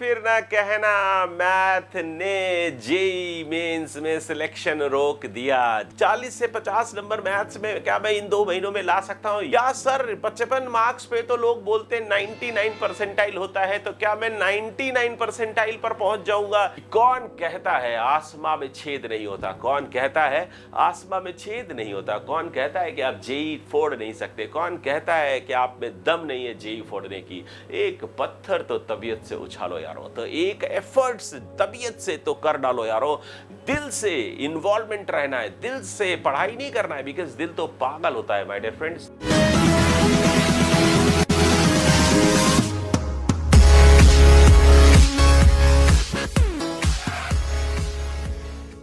फिर ना कहना मैथ ने जेई मेंस में सिलेक्शन रोक दिया। 40 से 50 नंबर मैथ्स में क्या मैं इन 2 महीनों में ला सकता हूँ? या सर 55 मार्क्स पे तो लोग बोलते हैं 99 परसेंटाइल होता है, तो क्या मैं 99 परसेंटाइल पर पहुंच जाऊंगा? कौन कहता है आसमां में छेद नहीं होता? कौन कहता है आसमां में छेद नहीं होता? कौन कहता है कि आप जेई फोड़ नहीं सकते? कौन कहता है कि आप में दम नहीं है जेई फोड़ने की? एक पत्थर तो तबीयत से उछालो यारो, तो एक एफर्ट्स तबीयत से तो कर डालो यारो। दिल से इन्वॉल्वमेंट रहना है, दिल से पढ़ाई नहीं करना है, बिकॉज दिल तो पागल होता है माय डियर फ्रेंड्स।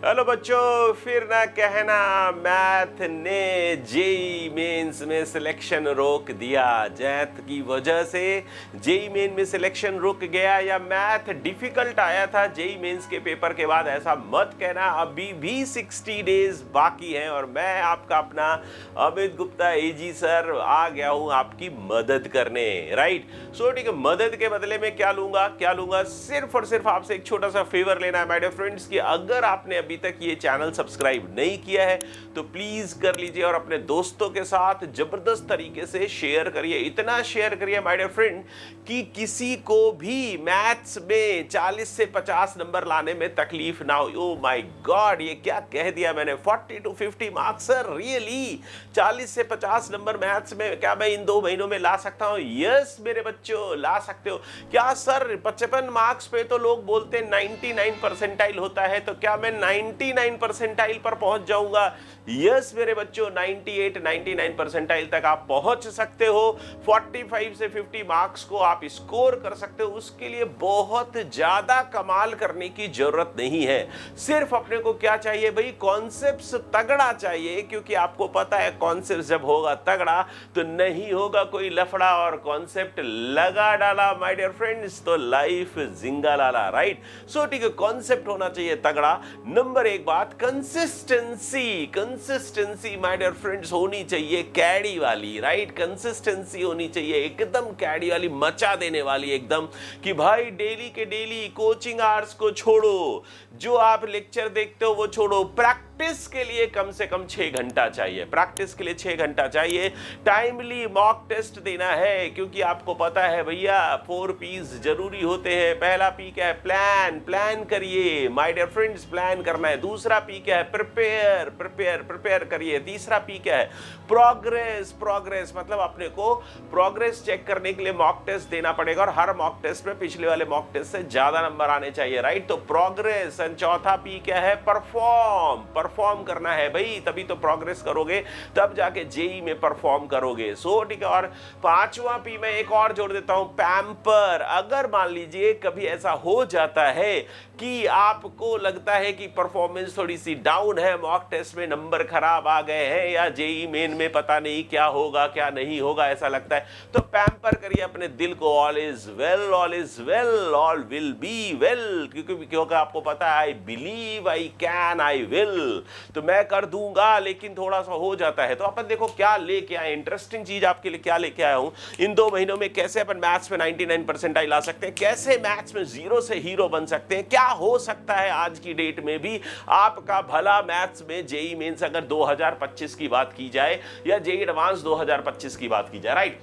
हेलो बच्चों, फिर ना कहना मैथ ने जेई मेंस में सिलेक्शन रोक दिया। मैथ की वजह से जेई मेन में सिलेक्शन रुक गया या मैथ डिफिकल्ट आया था जेई मेंस के पेपर के बाद, ऐसा मत कहना। अभी भी 60 डेज बाकी हैं और मैं आपका अपना अमित गुप्ता एजी सर आ गया हूं आपकी मदद करने। राइट, सो ठीक है, मदद के बदले में क्या लूंगा? सिर्फ और सिर्फ आपसे एक छोटा सा फेवर लेना है माय डियर फ्रेंड्स कि अगर आपने अभी तक ये चैनल सब्सक्राइब नहीं किया है तो प्लीज कर लीजिए और अपने दोस्तों के साथ जबरदस्त तरीके से शेयर करिए। इतना शेयर करिए माय डियर फ्रेंड कि किसी को भी मैथ्स में 40 से 50 नंबर लाने में तकलीफ ना हो। ओ माय गॉड, ये क्या कह दिया मैंने? 40 to 50 मार्क्स सर, रियली? 40 से 50 नंबर मैथ्स में क्या मैं इन 2 महीनों में ला सकता हूं? यस मेरे बच्चों, ला सकते हो। क्या सर 55 मार्क्स पे तो लोग बोलते हैं 99 परसेंटाइल होता है, तो क्या मैं 99 परसेंटाइल पर पहुंच जाऊंगा? यस मेरे बच्चों, 98 99 परसेंटाइल तक आप पहुंच सकते हो। 45 से 50 मार्क्स को आप स्कोर कर सकते हो। उसके लिए बहुत ज्यादा कमाल करने की जरूरत नहीं है। सिर्फ अपने को क्या चाहिए भाई? कॉन्सेप्ट्स तगड़ा चाहिए, क्योंकि आपको पता है कॉन्सेप्ट जब होगा तगड़ा तो नहीं होगा कोई लफड़ा, और कॉन्सेप्ट लगा डाला माय डियर फ्रेंड्स तो लाइफ जिंगा लाला। राइट, सो ठीक है, कॉन्सेप्ट होना चाहिए तगड़ा। नंबर एक बात, कंसिस्टेंसी माय डियर फ्रेंड्स होनी चाहिए कैडी वाली। राइट, कंसिस्टेंसी होनी चाहिए एकदम कैडी वाली, मचा देने वाली एकदम, कि भाई डेली के डेली कोचिंग आवर्स को छोड़ो, जो आप लेक्चर देखते हो वो छोड़ो। प्रैक्टिस के लिए कम से कम 6 घंटा चाहिए। प्रैक्टिस के लिए 6 घंटा चाहिए। टाइमली मॉक टेस्ट देना है, क्योंकि आपको पता है भैया 4 P's जरूरी होते हैं। पहला P क्या है? प्लान करिए माय डियर फ्रेंड्स, प्लान करना है। दूसरा P क्या है? प्रिपेयर करिए। तीसरा P क्या है? प्रोग्रेस मतलब अपने को प्रोग्रेस चेक करने के लिए मॉक टेस्ट देना पड़ेगा, और हर मॉक टेस्ट में पिछले वाले मॉक टेस्ट से ज्यादा नंबर आने चाहिए। राइट, तो प्रोग्रेस। चौथा P क्या है? परफॉर्म करना है भाई, तभी तो प्रोग्रेस करोगे, तब जाके जेई में परफॉर्म करोगे। सो ठीक है, और 5वां P मैं एक और जोड़ देता हूं, पैम्पर। अगर मान लीजिए कभी ऐसा हो जाता है कि आपको लगता है कि परफॉर्मेंस थोड़ी सी डाउन है, मॉक टेस्ट में नंबर खराब आ गए हैं, या जेई मेन में पता नहीं क्या होगा क्या नहीं होगा ऐसा लगता है, तो पैम्पर करिए अपने दिल को। All is well, all will be well, क्योंकि आपको पता है I believe, I can, I will, तो मैं कर दूंगा। लेकिन थोड़ा सा हो जाता है, तो अपन देखो क्या लेके आए, इंटरेस्टिंग चीज आपके लिए क्या लेके आया हूं। इन 2 महीनों में कैसे अपन मैथ्स में 99 परसेंटाइल ला सकते हैं, कैसे मैथ्स में 0 से हीरो बन सकते हैं, क्या हो सकता है आज की डेट में भी आपका भला मैथ्स में जेई मेंस अगर 2025 की बात की जाए या जेई एडवांस 2025 की बात की जाए। राइट,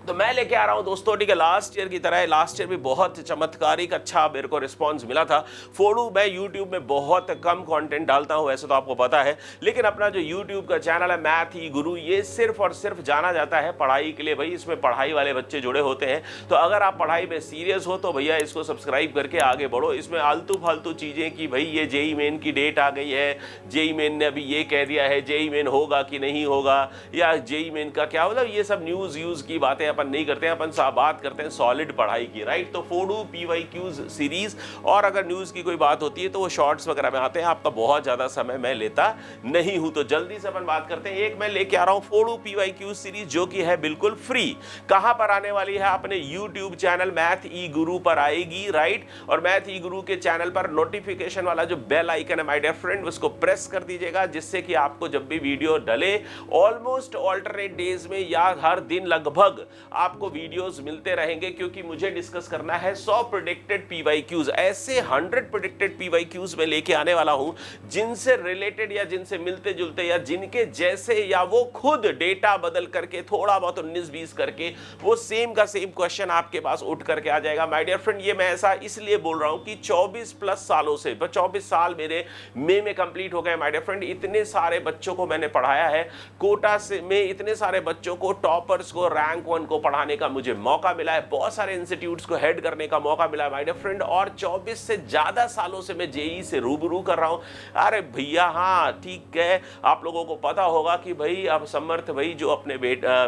तो मैं लेके आ रहा हूं दोस्तों, ठीक है, लास्ट ईयर की तरह। लास्ट ईयर भी बहुत चमत्कारिक अच्छा मेरे को रिस्पांस मिला था। फोड़ू मैं यूट्यूब में बहुत कम कंटेंट डालता हूं, वैसे तो आपको पता है, लेकिन अपना जो यूट्यूब का चैनल है मैथ ई गुरु, ये सिर्फ और सिर्फ जाना जाता है पढ़ाई के लिए। भाई इसमें पढ़ाई वाले बच्चे जुड़े होते हैं, तो अगर आप पढ़ाई में सीरियस हो तो भैया इसको सब्सक्राइब करके आगे बढ़ो। इसमें आलतू फालतू चीजें कि भाई ये जेई मेन की डेट आ गई है, जेई मेन ने अभी ये कह दिया है, जेई मेन होगा कि नहीं होगा, या जेई मेन का क्या, मतलब ये सब न्यूज की बातें अपन नहीं करते हैं। अपन बात करते हैं सॉलिड पढ़ाई की। राइट, तो फोड़ू PYQs सीरीज, और अगर न्यूज की कोई बात होती है तो वो शॉर्ट्स वगैरह में आते हैं। आपका बहुत ज्यादा समय मैं लेता नहीं हूं, तो जल्दी से अपन बात करते हैं। एक मैं लेके आ रहा हूं फोड़ू PYQs सीरीज, जो कि है बिल्कुल फ्री। कहां पर आने वाली है? अपने यूट्यूब चैनल मैथ ई गुरु पर आएगी। राइट, और मैथ ई गुरु के चैनल पर नोटिफिकेशन वाला जो बेल आइकन है माय डियर फ्रेंड, उसको प्रेस कर दीजिएगा, जिससे कि आपको जब भी वीडियो डले ऑलमोस्ट ऑल्टरनेट डेज में या हर दिन लगभग आपको वीडियोस मिलते रहेंगे, क्योंकि मुझे डिस्कस करना है 100 प्रेडिक्टेड पीवाईक्यूज। ऐसे 100 प्रेडिक्टेड पीवाईक्यूज में लेके आने वाला हूं जिनसे रिलेटेड या जिनसे मिलते जुलते या जिनके जैसे या वो खुद डेटा बदल करके थोड़ा बहुत 19-20 करके वो सेम का सेम क्वेश्चन आपके पास उठ करके आ जाएगा। माय डियर फ्रेंड, ये मैं ऐसा इसलिए बोल रहा हूं कि 24 प्लस सालों से 24 साल मेरे मई में कंप्लीट हो गए। माय डियर फ्रेंड, इतने सारे बच्चों को मैंने पढ़ाया है, कोटा से में इतने सारे बच्चों को, टॉपर्स को, रैंक 1 को पढ़ाने का मुझे मौका मिला है, बहुत सारे इंस्टीट्यूट्स को हेड करने का मौका मिला है माय डियर फ्रेंड, और 24 से ज्यादा सालों से मैं जेई से रूबरू कर रहा हूं। अरे भैया हाँ ठीक है, आप लोगों को पता होगा कि भाई अब समर्थ भाई जो अपने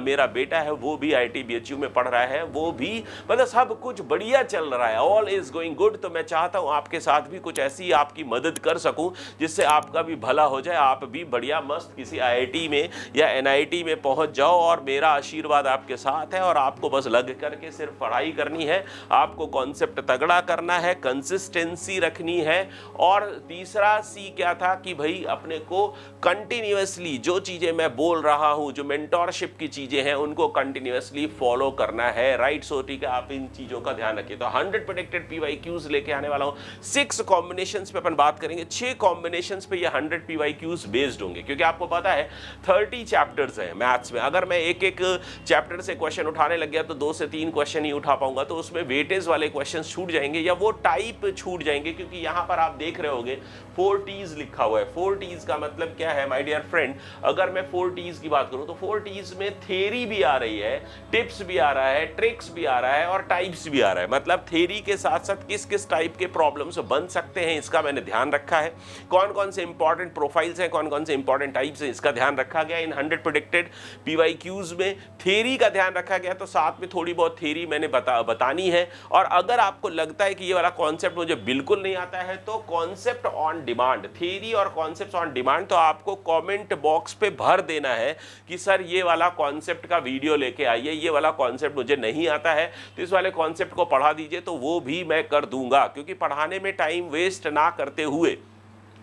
मेरा बेटा है वो भी IIT BHU में पढ़ रहा है, वो भी मतलब सब कुछ बढ़िया चल रहा है, ऑल इज गोइंग गुड। तो मैं चाहता हूं आपके साथ भी कुछ ऐसी आपकी मदद कर सकूं जिससे आपका भी भला हो जाए, आप भी बढ़िया मस्त किसी IIT में या NIT में पहुंच जाओ, और मेरा आशीर्वाद आपके साथ है। और आपको बस लग करके सिर्फ पढ़ाई करनी है, आपको कॉन्सेप्ट तगड़ा करना है, कंसिस्टेंसी रखनी है, और तीसरा सी क्या था कि भाई अपने को कंटिन्यूअसली जो चीजें मैं बोल रहा हूं, जो मेंटोरशिप की चीजें हैं, उनको कंटिन्यूअसली फॉलो करना है, राइट। सो ठीक है, आप इन चीजों का ध्यान रखिए। तो 100 प्रेडिक्टेड पीवाईक्यूज लेके आने वाला हूं, 6 कॉम्बिनेशंस पे अपन बात करेंगे, 6 कॉम्बिनेशंस पे ये 100 पीवाईक्यूज बेस्ड होंगे, क्योंकि आपको पता है 30 चैप्टर्स हैं मैथ्स में। अगर मैं एक एक चैप्टर से क्वेश्चन उठाने लग गया तो 2 से 3 क्वेश्चन ही उठा पाऊंगा, तो उसमें वेटेज वाले क्वेश्चन छूट जाएंगे या वो टाइप छूट जाएंगे, क्योंकि यहां पर आप देख रहे होगे 4 T's लिखा हुआ है। 4 T's का मतलब क्या है माय डियर फ्रेंड? अगर मैं 4 T's की बात करूं तो 4 T's में थ्योरी भी आ रही है, टिप्स भी आ रहा है, ट्रिक्स भी आ रहा है, और टाइप्स भी आ रहा है। मतलब थ्योरी के साथ साथ किस किस टाइप के प्रॉब्लम्स बन सकते हैं इसका मैंने ध्यान रखा है, कौन कौन से इंपॉर्टेंट प्रोफाइल्स हैं, कौन कौन से इंपॉर्टेंट टाइप्स हैं, इसका ध्यान रखा गया। इन 100 प्रेडिक्टेड पीवाईक्यूज में थ्योरी का ध्यान रखा गया, तो साथ में थोड़ी बहुत थ्योरी मैंने बतानी है। और अगर आपको लगता है कि ये वाला कॉन्सेप्ट मुझे बिल्कुल नहीं आता है, तो कॉन्सेप्ट ऑन डिमांड, थ्योरी और कॉन्सेप्ट ऑन डिमांड, तो आपको कमेंट बॉक्स पे भर देना है कि सर ये वाला कॉन्सेप्ट का वीडियो लेके आइए, ये वाला कॉन्सेप्ट मुझे नहीं आता है, तो इस वाले कॉन्सेप्ट को पढ़ा दीजिए, तो वो भी मैं कर दूंगा। क्योंकि पढ़ाने में टाइम वेस्ट ना करते हुए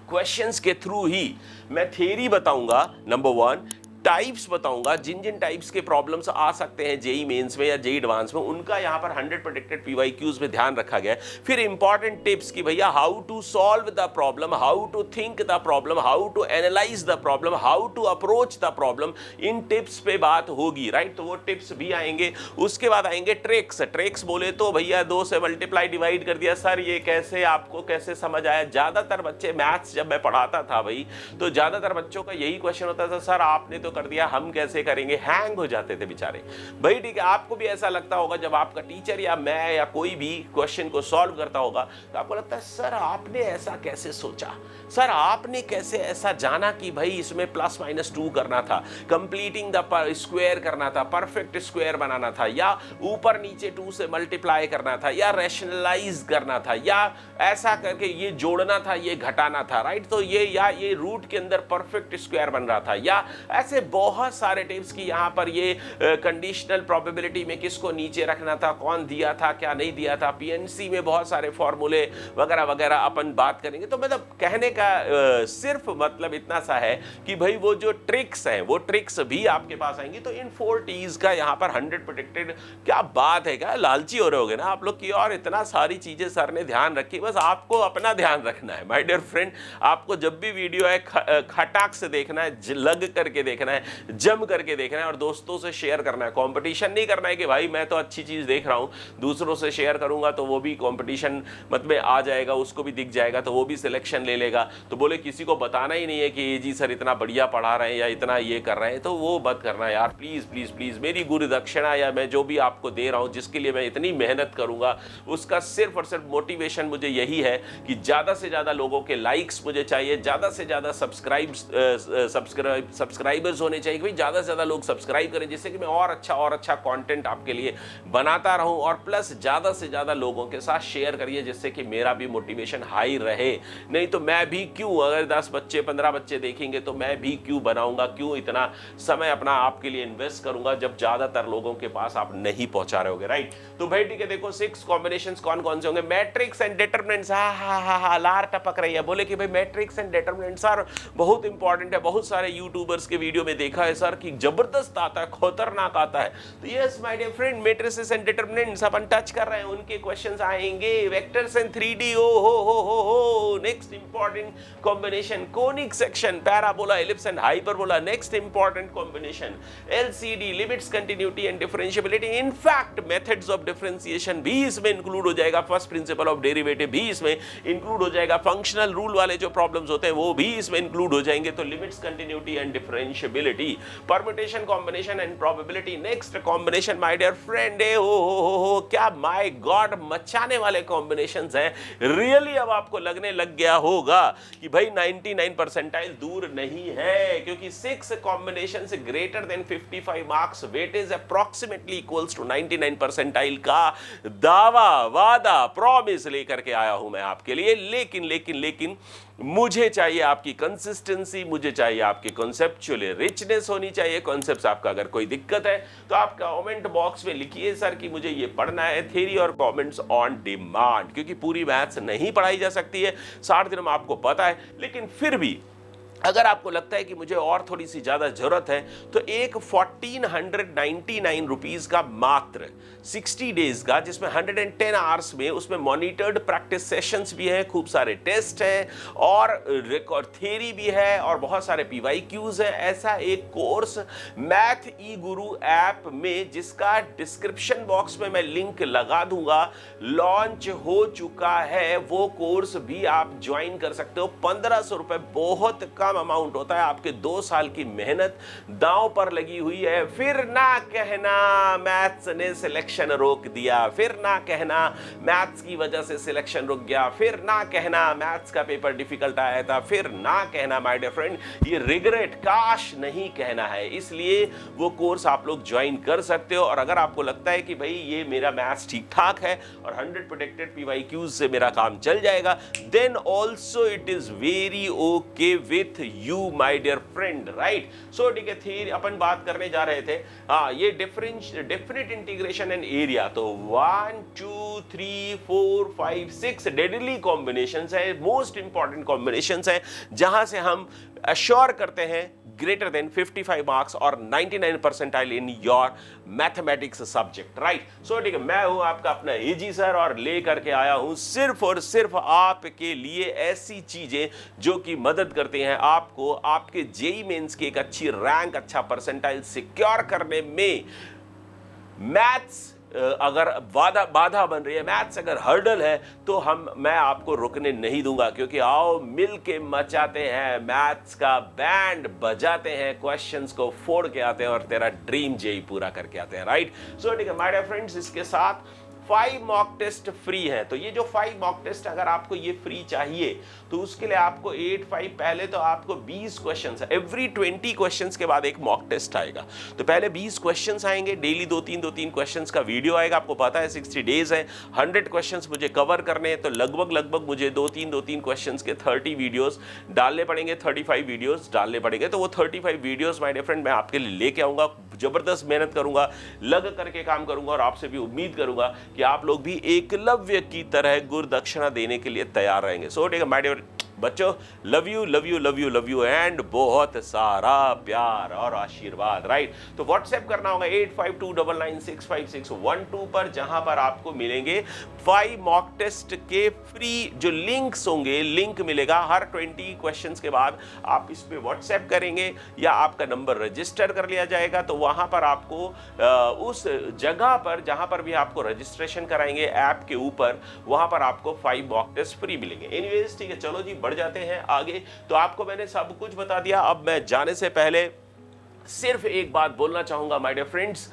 क्वेश्चंस के थ्रू ही मैं थ्योरी बताऊंगा, नंबर 1, टाइप्स बताऊंगा, जिन जिन टाइप्स के प्रॉब्लम्स आ सकते हैं जेई मेंस में या जेई एडवांस में, उनका यहां पर 100 प्रेडिक्टेड पीवाईक्यूज में ध्यान रखा गया है। फिर इंपॉर्टेंट टिप्स कि भैया how to solve the problem, how to think the problem, how to analyse the problem, how to approach the problem, इन टिप्स पे बात होगी, राइट। तो वो टिप्स भी आएंगे। उसके बाद आएंगे ट्रिक्स। ट्रिक्स बोले तो भैया 2 से मल्टीप्लाई डिवाइड कर दिया, सर ये कैसे, आपको कैसे समझ आया? ज्यादातर बच्चे मैथ्स जब मैं पढ़ाता था भाई, तो ज्यादातर बच्चों का यही क्वेश्चन होता था, सर आपने तो कर दिया, हम कैसे करेंगे? हैंग हो जाते थे बेचारे। भाई ठीक है, आपको भी ऐसा लगता होगा जब आपका टीचर या मैं या कोई भी क्वेश्चन को सॉल्व करता होगा, तो आपको लगता है सर आपने ऐसा कैसे सोचा, सर आपने कैसे ऐसा जाना कि भाई इसमें +-2 करना था, कंप्लीटिंग द स्क्वायर करना था, परफेक्ट स्क्वायर बनाना था, या ऊपर नीचे 2 से मल्टीप्लाई करना था, या रैशनलाइज करना था, या ऐसा करके ये जोड़ना था, ये घटाना था, राइट। तो ये रूट के अंदर परफेक्ट स्क्वायर बन रहा था, या ऐसे बहुत सारे टिप्स की यहाँ पर ये कंडीशनल प्रोबेबिलिटी में किसको नीचे रखना था, कौन दिया था, क्या नहीं दिया था, पीएनसी में बहुत सारे फॉर्मूले वगैरह वगैरह अपन बात करेंगे। तो मतलब कहने का सिर्फ मतलब इतना सा है कि भाई वो जो ट्रिक्स हैं वो ट्रिक्स भी आपके पास आएंगी। तो इन 4 T's का यहाँ पर 100 प्रेडिक्टेड, क्या बात है, क्या लालची हो रहे होगे ना आप लोग की, और इतना सारी चीजें सर ने ध्यान रखी, बस आपको अपना ध्यान रखना है। माय डियर फ्रेंड, आपको जब भी वीडियो है खटाक से देखना है, लग करके देखना है, जम करके देखना है, और दोस्तों से शेयर करना है। कंपटीशन नहीं करना है कि भाई मैं तो अच्छी चीज देख रहा हूं, दूसरों से शेयर करूंगा तो वो भी कंपटीशन मत में आ जाएगा, उसको भी दिख जाएगा, तो वो भी सिलेक्शन ले लेगा, तो बोले किसी को बताना ही नहीं है कि ये जी सर इतना बढ़िया पढ़ा रहे हैं या इतना ये कर रहे हैं, तो वो मत करना यार, प्लीज प्लीज प्लीज। मेरी गुरु दक्षिणा या मैं जो भी आपको दे रहा हूं, जिसके लिए मैं इतनी मेहनत करूंगा, उसका सिर्फ और सिर्फ मोटिवेशन मुझे यही है कि ज्यादा से ज्यादा लोगों के लाइक्स मुझे चाहिए, ज्यादा से ज्यादा सब्सक्राइबर्स होने चाहिए, भाई ज्यादा से ज्यादा लोग सब्सक्राइब करें, जिससे कि मैं और अच्छा कंटेंट आपके लिए बनाता रहूं, और प्लस ज्यादा से ज्यादा लोगों के साथ शेयर करिए, जिससे कि मेरा भी मोटिवेशन हाई रहे। नहीं तो मैं भी क्यों, अगर 10 बच्चे 15 बच्चे देखेंगे तो मैं भी क्यों बनाऊंगा, क्यों इतना समय अपना आपके लिए इन्वेस्ट करूंगा, जब ज्यादातर लोगों के पास आप नहीं पहुंचा रहे होगे, राइट। तो भाई ठीक है, देखो 6 कॉम्बिनेशंस कौन कौन से होंगे। मैट्रिक्स एंड डिटरमिनेंट्स, हा लार टपक रही है, बोले कि भाई मैट्रिक्स एंड डिटरमिनेंट्स आर बहुत इंपॉर्टेंट है, बहुत सारे यूट्यूबर्स के वीडियो चीजों में देखा है सर कि जबरदस्त आता है, खतरनाक आता है। तो yes my dear friend, matrices and determinants अपन टच कर रहे हैं, उनके क्वेश्चंस आएंगे। वेक्टर्स एंड 3D, ओ हो। Next important combination conic section, parabola, ellipse and hyperbola. Next important combination LCD, limits, continuity and differentiability. In fact methods of differentiation भी इसमें include हो जाएगा, फर्स्ट प्रिंसिपल ऑफ डेरिवेटिव भी इसमें इंक्लूड हो जाएगा, फंक्शनल रूल वाले जो प्रॉब्लम्स होते हैं वो भी इसमें इंक्लूड हो जाएंगे। तो limits, continuity and differentiability, permutation, combination and probability. Next combination my dear friend, हो क्या माय गॉड मचाने वाले कॉम्बिनेशंस हैं। रियली अब आपको लगने लग गया होगा कि भाई 99 परसेंटाइल दूर नहीं है, क्योंकि 6 कॉम्बिनेशन से greater than 55 marks weightage approximately equals to 99 percentile का दावा, वादा, प्रॉमिस लेकर के आया हूं मैं आपके लिए। लेकिन मुझे चाहिए आपकी कंसिस्टेंसी, मुझे चाहिए आपकी कॉन्सेप्चुअल रिचनेस होनी चाहिए। कॉन्सेप्ट्स आपका अगर कोई दिक्कत है तो आप कमेंट बॉक्स में लिखिए सर कि मुझे ये पढ़ना है, थ्योरी और कमेंट्स ऑन डिमांड, क्योंकि पूरी मैथ्स नहीं पढ़ाई जा सकती है 60 दिन में, आपको पता है। लेकिन फिर भी अगर आपको लगता है कि मुझे और थोड़ी सी ज़्यादा ज़रूरत है तो एक 1499 रुपीज़ का मात्र 60 डेज का, जिसमें 110 आवर्स में उसमें मॉनिटर्ड प्रैक्टिस सेशंस भी हैं, खूब सारे टेस्ट हैं और रिकॉर्ड थ्योरी भी है और बहुत सारे PYQs हैं। ऐसा एक कोर्स मैथ ई गुरु ऐप में, जिसका डिस्क्रिप्शन बॉक्स में मैं लिंक लगा दूंगा, लॉन्च हो चुका है। वो कोर्स भी आप ज्वाइन कर सकते हो। 1500 रुपये बहुत कम अमाउंट होता है। आपके 2 साल की मेहनत दांव पर लगी हुई है। फिर ना कहना मैथ्स ने सिलेक्शन रोक दिया, फिर ना कहना मैथ्स की वजह से सिलेक्शन रुक गया, फिर ना कहना मैथ्स का पेपर डिफिकल्ट आया था, फिर ना कहना माय डियर फ्रेंड ये रिग्रेट, काश नहीं कहना है। इसलिए वो कोर्स आप लोग ज्वाइन कर सकते हो। और अगर आपको लगता है कि भाई ये मेरा मैथ्स ठीक ठाक है और 100 प्रेडिक्टेड PYQs से मेरा काम चल जाएगा, then also it is very okay with you my dear friend, right. So ठीक है, थ्योरी अपन बात करने जा रहे थे। हाँ, ये डेफिनेट इंटीग्रेशन एंड एरिया, तो 1 2 3 4 5 6 डेडली कॉम्बिनेशंस है, मोस्ट इंपॉर्टेंट कॉम्बिनेशंस है, जहां से हम अश्योर करते हैं ग्रेटर देन 55 मार्क्स और 99 percentile in your mathematics subject, right. So ठीक है, मैं हूं आपका अपना एजी सर और लेकर के आया हूं सिर्फ और सिर्फ आपके लिए ऐसी चीजें जो कि मदद करती हैं आपको आपके जेईई मेंस की एक अच्छी रैंक, अच्छा परसेंटाइल सिक्योर करने में। मैथ्स अगर बाधा बन रही है, मैथ्स अगर हर्डल है, तो मैं आपको रुकने नहीं दूंगा, क्योंकि आओ मिल के मचाते हैं, मैथ्स का बैंड बजाते हैं, क्वेश्चंस को फोड़ के आते हैं और तेरा ड्रीम जेईई पूरा करके आते हैं, राइट। सो ठीक है माय डियर फ्रेंड्स, इसके साथ 5 मॉक टेस्ट फ्री है। तो ये जो 5 मॉक टेस्ट अगर आपको ये फ्री चाहिए तो उसके लिए आपको 8-5 पहले तो आपको 20 क्वेश्चंस, एवरी 20 क्वेश्चंस के बाद एक मॉक टेस्ट आएगा। तो पहले 20 क्वेश्चंस आएंगे, डेली 2-3 क्वेश्चंस का वीडियो आएगा। आपको पता है 60 डेज है, 100 क्वेश्चंस मुझे कवर करने हैं, तो लगभग मुझे 2-3 क्वेश्चंस के 30 वीडियोस डालने पड़ेंगे, 35 वीडियोस डालने पड़ेंगे। तो वो 35 वीडियोस माय डियर फ्रेंड मैं आपके लिए लेके आऊंगा, जबरदस्त मेहनत करूंगा, लग करके काम करूंगा और आपसे भी उम्मीद करूंगा कि आप लोग भी एकलव्य की तरह गुरुदक्षिणा देने के लिए तैयार रहेंगे। सो ठीक है माय डियर बच्चों, लव यू एंड बहुत सारा प्यार और आशीर्वाद, राइट। तो व्हाट्सएप करना होगा 8529965612 पर, जहां पर आपको मिलेंगे 5 मॉक टेस्ट के फ्री जो लिंक्स होंगे। लिंक मिलेगा हर 20 क्वेश्चंस के बाद, आप इस पे व्हाट्सएप करेंगे या आपका नंबर रजिस्टर कर लिया जाएगा, तो वहां पर आपको उस जगह पर जहां पर भी आपको रजिस्ट्रेशन कराएंगे ऐप के ऊपर, वहां पर आपको 5 मॉक टेस्ट फ्री मिलेंगे। एनीवेज ठीक है, चलो जी बढ़ जाते हैं आगे। तो आपको मैंने सब कुछ बता दिया। अब मैं जाने से पहले सिर्फ एक बात बोलना चाहूंगा माय डियर फ्रेंड्स,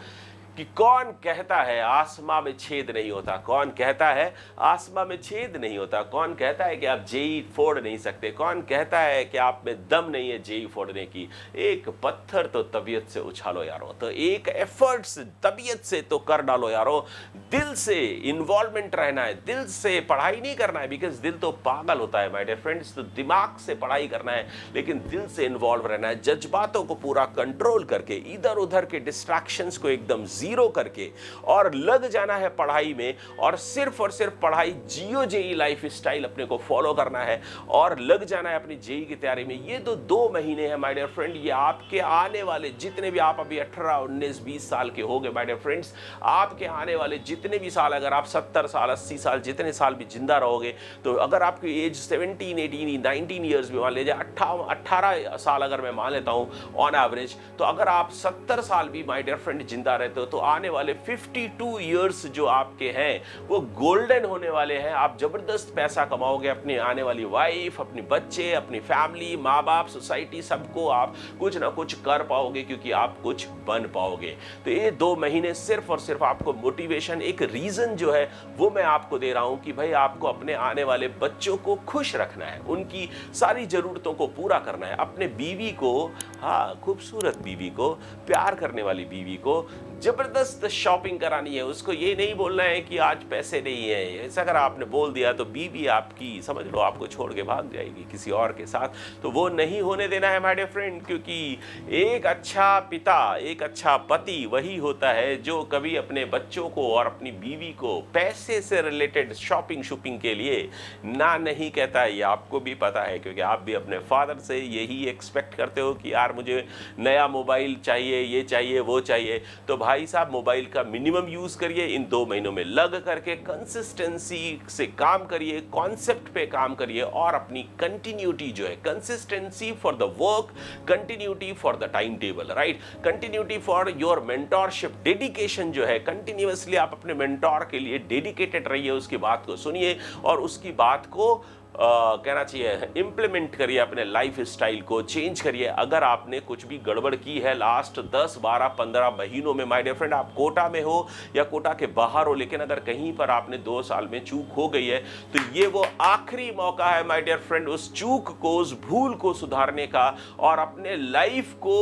कि कौन कहता है आसमां में छेद नहीं होता, कौन कहता है आसमां में छेद नहीं होता, कौन कहता है कि आप जेईई फोड़ नहीं सकते, कौन कहता है कि आप में दम नहीं है जेईई फोड़ने की। एक पत्थर तो तबीयत से उछालो यारो, तो एक एफर्ट्स तबीयत से तो कर डालो यारो। दिल से इन्वॉल्वमेंट रहना है, दिल से पढ़ाई नहीं करना है, बिकॉज दिल तो पागल होता है माय डियर फ्रेंड्स। तो दिमाग से पढ़ाई करना है लेकिन दिल से इन्वॉल्व रहना है, जज्बातों को पूरा कंट्रोल करके, इधर उधर के डिस्ट्रैक्शंस को एकदम जीरो करके और लग जाना है पढ़ाई में, और सिर्फ पढ़ाई जियो जेई लाइफ स्टाइल अपने को फॉलो करना है और लग जाना है अपनी जेई की तैयारी में। ये तो 2 महीने हैं माय डियर फ्रेंड, ये आपके आने वाले जितने भी, आप अभी 18, 19, 20 साल के हो गए माय डियर फ्रेंड्स, आपके आने वाले जितने भी साल, अगर आप 70 साल 80 साल जितने साल भी जिंदा रहोगे, तो अगर आपकी एज 17, 18, 19 ईयर्स भी मान लीजिए, 18 साल अगर मैं मान लेता हूं ऑन एवरेज, तो अगर आप 70 साल भी माय डियर फ्रेंड जिंदा रहते हो, तो आने वाले 52 ईयर्स जो आपके हैं वो गोल्डन होने वाले हैं। आप जबरदस्त पैसा कमाओगे, अपनी आने वाली वाइफ, अपने बच्चे, अपनी फैमिली, माँ बाप, सोसाइटी, सबको आप कुछ ना कुछ कर पाओगे, क्योंकि आप कुछ बन पाओगे। तो ये 2 महीने सिर्फ और सिर्फ आपको मोटिवेशन, एक रीजन जो है वो मैं आपको दे रहा हूं कि भाई आपको अपने आने वाले बच्चों को खुश रखना है, उनकी सारी जरूरतों को पूरा करना है, अपने बीवी को, हाँ खूबसूरत बीवी को, प्यार करने वाली बीवी को जबरदस्त शॉपिंग करानी है। उसको ये नहीं बोलना है कि आज पैसे नहीं है, ऐसा अगर आपने बोल दिया तो बीवी आपकी समझ लो आपको छोड़ के भाग जाएगी किसी और के साथ, तो वो नहीं होने देना है माय डियर फ्रेंड। क्योंकि एक अच्छा पिता, एक अच्छा पति वही होता है जो कभी अपने बच्चों को और अपनी बीवी को पैसे से रिलेटेड शॉपिंग के लिए ना नहीं कहता है। ये आपको भी पता है, क्योंकि आप भी अपने फादर से यही एक्सपेक्ट करते हो कि यार मुझे नया मोबाइल चाहिए, ये चाहिए, वो चाहिए। तो भाई साहब मोबाइल का मिनिमम यूज करिए, इन 2 महीनों में लग करके कंसिस्टेंसी से काम करिए, कॉन्सेप्ट पे काम करिए, और अपनी कंटिन्यूटी जो है, consistency for the work, continuity for the time table, right, continuity for your mentorship, dedication जो है, कंटिन्यूअसली आप अपने मेंटोर के लिए डेडिकेटेड रहिए, उसकी बात को सुनिए और उसकी बात को कहना चाहिए इंप्लीमेंट करिए, अपने लाइफ स्टाइल को चेंज करिए। अगर आपने कुछ भी गड़बड़ की है लास्ट 10, 12, 15 महीनों में माय डियर फ्रेंड, आप कोटा में हो या कोटा के बाहर हो, लेकिन अगर कहीं पर आपने 2 साल में चूक हो गई है, तो ये वो आखिरी मौका है माय डियर फ्रेंड उस चूक को, उस भूल को सुधारने का और अपने लाइफ को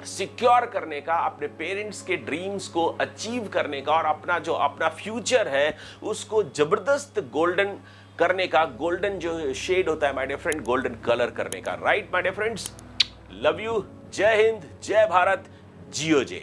सिक्योर करने का, अपने पेरेंट्स के ड्रीम्स को अचीव करने का, और अपना फ्यूचर है उसको जबरदस्त गोल्डन करने का। गोल्डन जो शेड होता है my dear friend, golden colour करने का, right my dear friends. Love you, जय हिंद, जय भारत, जियो जय।